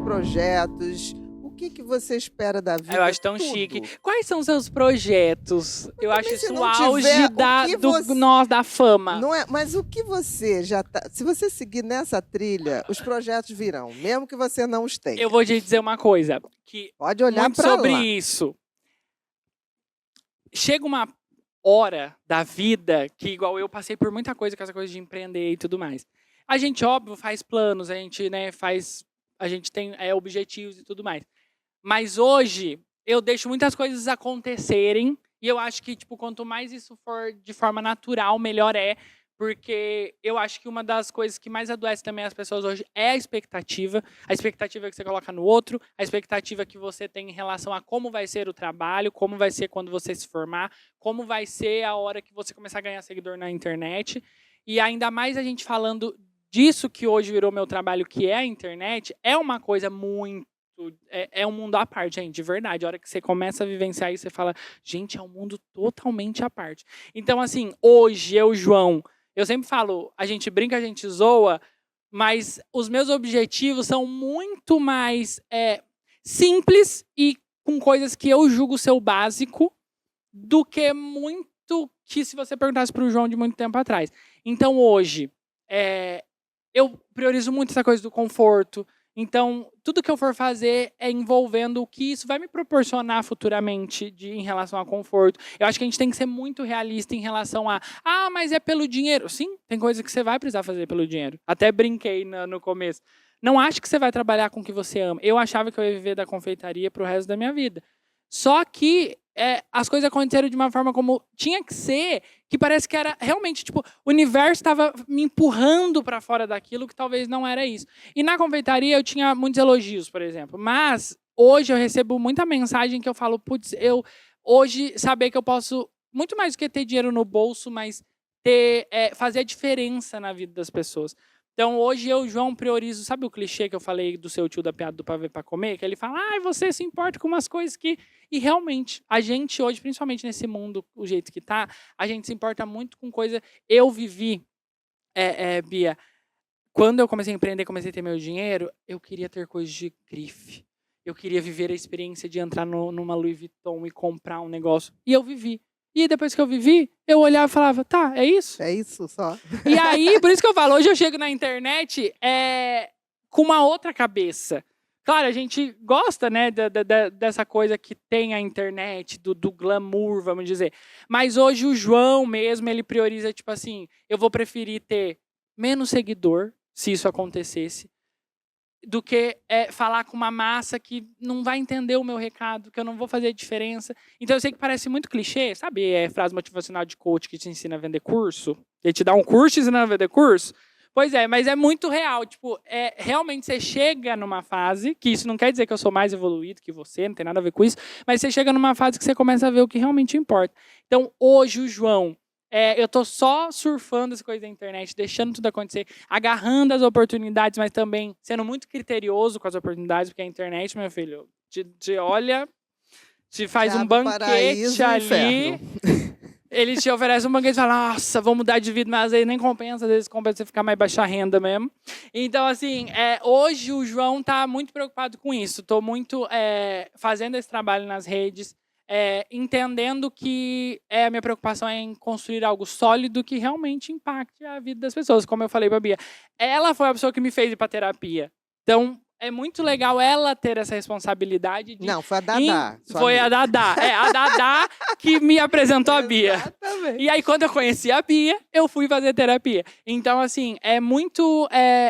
projetos? O que você espera da vida? Eu acho tão Tudo. chique. Quais são seus projetos? Eu acho Também, se isso o não auge tiver, da fama. Não é, mas o que você já tá. Se você seguir nessa trilha, os projetos virão, mesmo que você não os tenha. Eu vou te dizer uma coisa, que Pode olhar muito para sobre lá. isso. Chega uma hora da vida que, igual eu, passei por muita coisa com essa coisa de empreender e tudo mais. A gente, óbvio, faz planos, a gente, né, a gente tem objetivos e tudo mais. Mas hoje, eu deixo muitas coisas acontecerem e eu acho que, tipo, quanto mais isso for de forma natural, melhor é. Porque eu acho que uma das coisas que mais adoece também as pessoas hoje é a expectativa. A expectativa que você coloca no outro, a expectativa que você tem em relação a como vai ser o trabalho, como vai ser quando você se formar, como vai ser a hora que você começar a ganhar seguidor na internet. E ainda mais a gente falando disso que hoje virou meu trabalho, que é a internet, é uma coisa muito... É um mundo à parte, gente, de verdade. A hora que você começa a vivenciar isso, você fala, gente, é um mundo totalmente à parte. Então, assim, hoje, eu, João, eu sempre falo, a gente brinca, a gente zoa, mas os meus objetivos são muito mais simples e com coisas que eu julgo ser o básico do que muito que se você perguntasse para o João de muito tempo atrás. Então, hoje, eu priorizo muito essa coisa do conforto. Então, tudo que eu for fazer é envolvendo o que isso vai me proporcionar futuramente em relação a conforto. Eu acho que a gente tem que ser muito realista em relação a... Ah, mas é pelo dinheiro. Sim, tem coisa que você vai precisar fazer pelo dinheiro. Até brinquei no começo. Não acho que você vai trabalhar com o que você ama. Eu achava que eu ia viver da confeitaria pro resto da minha vida. Só que as coisas aconteceram de uma forma como tinha que ser, que parece que era realmente, tipo, o universo estava me empurrando para fora daquilo que talvez não era isso. E na confeitaria eu tinha muitos elogios, por exemplo. Mas hoje eu recebo muita mensagem que eu falo, putz, hoje saber que eu posso, muito mais do que ter dinheiro no bolso, mas fazer a diferença na vida das pessoas. Então, hoje eu, João, priorizo... Sabe o clichê que eu falei do seu tio da piada do pavê para comer? Que ele fala, você se importa com umas coisas que... E realmente, a gente hoje, principalmente nesse mundo, o jeito que tá, a gente se importa muito com coisa... Eu vivi, Bia, quando eu comecei a empreender, comecei a ter meu dinheiro, eu queria ter coisas de grife. Eu queria viver a experiência de entrar numa Louis Vuitton e comprar um negócio. E eu vivi. E depois que eu vivi, eu olhava e falava, tá, é isso? É isso só. E aí, por isso que eu falo, hoje eu chego na internet com uma outra cabeça. Claro, a gente gosta, né, dessa coisa que tem a internet, do glamour, vamos dizer. Mas hoje o João mesmo, ele prioriza, tipo assim, eu vou preferir ter menos seguidor, se isso acontecesse, do que falar com uma massa que não vai entender o meu recado, que eu não vou fazer diferença. Então eu sei que parece muito clichê, sabe? Frase motivacional de coach que te ensina a vender curso. Ele te dá um curso ensinando a vender curso. Pois é, mas é muito real. Tipo, realmente você chega numa fase, que isso não quer dizer que eu sou mais evoluído que você, não tem nada a ver com isso, mas você chega numa fase que você começa a ver o que realmente importa. Então hoje o João... eu tô só surfando essa coisa da internet, deixando tudo acontecer, agarrando as oportunidades, mas também sendo muito criterioso com as oportunidades, porque a internet, meu filho, te olha, te faz um banquete ali, eles te oferecem um banquete e falam, nossa, vou mudar de vida, mas aí nem compensa, às vezes compensa você ficar mais baixa renda mesmo. Então, assim, hoje o João tá muito preocupado com isso, tô muito fazendo esse trabalho nas redes, entendendo que a minha preocupação é em construir algo sólido que realmente impacte a vida das pessoas. Como eu falei pra Bia, ela foi a pessoa que me fez ir pra terapia. Então, é muito legal ela ter essa responsabilidade de... Não, foi a Dadá. Foi a Dadá. A Dadá que me apresentou a Bia. Exatamente. E aí, quando eu conheci a Bia, eu fui fazer terapia. Então, assim, é muito...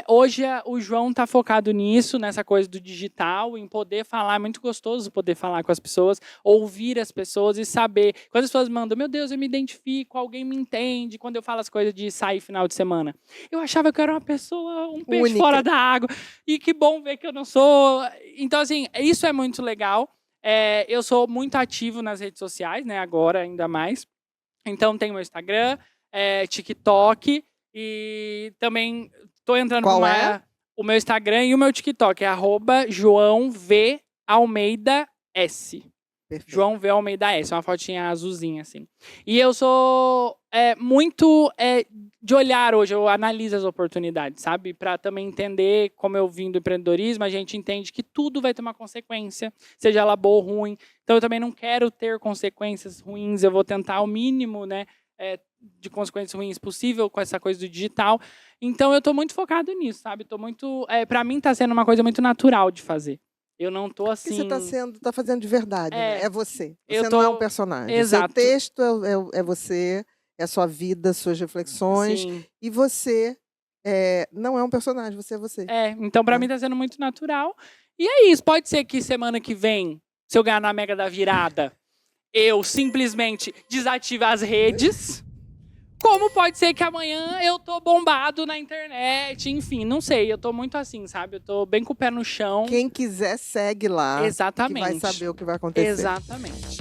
hoje, o João tá focado nisso, nessa coisa do digital, em poder falar. É muito gostoso poder falar com as pessoas, ouvir as pessoas e saber. Quando as pessoas mandam, meu Deus, eu me identifico, alguém me entende. Quando eu falo as coisas de sair final de semana. Eu achava que eu era uma pessoa, um peixe Única. fora da água. E que bom ver que eu não sou. Então, assim, isso é muito legal. Eu sou muito ativo nas redes sociais, né? Agora, ainda mais. Então, tem meu Instagram, TikTok e também tô entrando Qual é? O meu Instagram e o meu TikTok é @JoãoVAlmeidaS. Perfeito. João V. Almeida S, uma fotinha azulzinha, assim. E eu sou muito de olhar hoje, eu analiso as oportunidades, sabe? Para também entender, como eu vim do empreendedorismo, a gente entende que tudo vai ter uma consequência, seja ela boa ou ruim. Então eu também não quero ter consequências ruins, eu vou tentar o mínimo, né, de consequências ruins possível com essa coisa do digital. Então eu tô muito focado nisso, sabe? Tô muito, para mim tá sendo uma coisa muito natural de fazer. Eu não tô Porque assim. você tá fazendo de verdade, né? É você. eu Você não é um tô- personagem. Exato. O seu texto é você, é a sua vida, suas reflexões. Sim. E você não é um personagem, você é você. Então pra mim tá sendo muito natural. E é isso, pode ser que semana que vem, se eu ganhar na Mega da Virada, eu simplesmente desative as redes. Como pode ser que amanhã eu tô bombado na internet, enfim, não sei, eu tô muito assim, sabe? Eu tô bem com o pé no chão. Quem quiser, segue lá. Exatamente. Que vai saber o que vai acontecer. Exatamente.